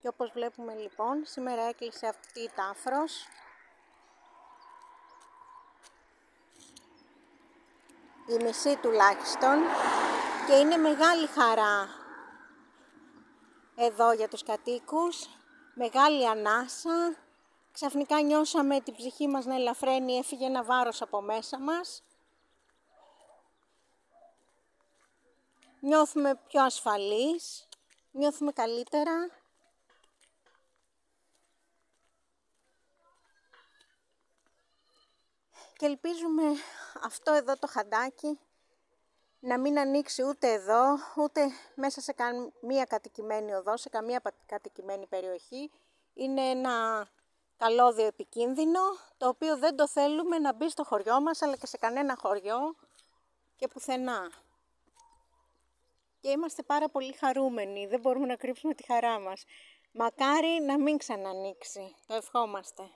Και όπως βλέπουμε λοιπόν, σήμερα έκλεισε αυτή η τάφρος. Η μισή τουλάχιστον. Και είναι μεγάλη χαρά εδώ για τους κατοίκους. Μεγάλη ανάσα. Ξαφνικά νιώσαμε την ψυχή μας να ελαφραίνει, έφυγε ένα βάρος από μέσα μας. Νιώθουμε πιο ασφαλείς, νιώθουμε καλύτερα. Και ελπίζουμε αυτό εδώ το χαντάκι να μην ανοίξει ούτε εδώ, ούτε μέσα σε καμία κατοικημένη οδό, σε καμία κατοικημένη περιοχή. Είναι ένα καλώδιο επικίνδυνο, το οποίο δεν το θέλουμε να μπει στο χωριό μας, αλλά και σε κανένα χωριό και πουθενά. Και είμαστε πάρα πολύ χαρούμενοι, δεν μπορούμε να κρύψουμε τη χαρά μας. Μακάρι να μην ξανανοίξει, το ευχόμαστε.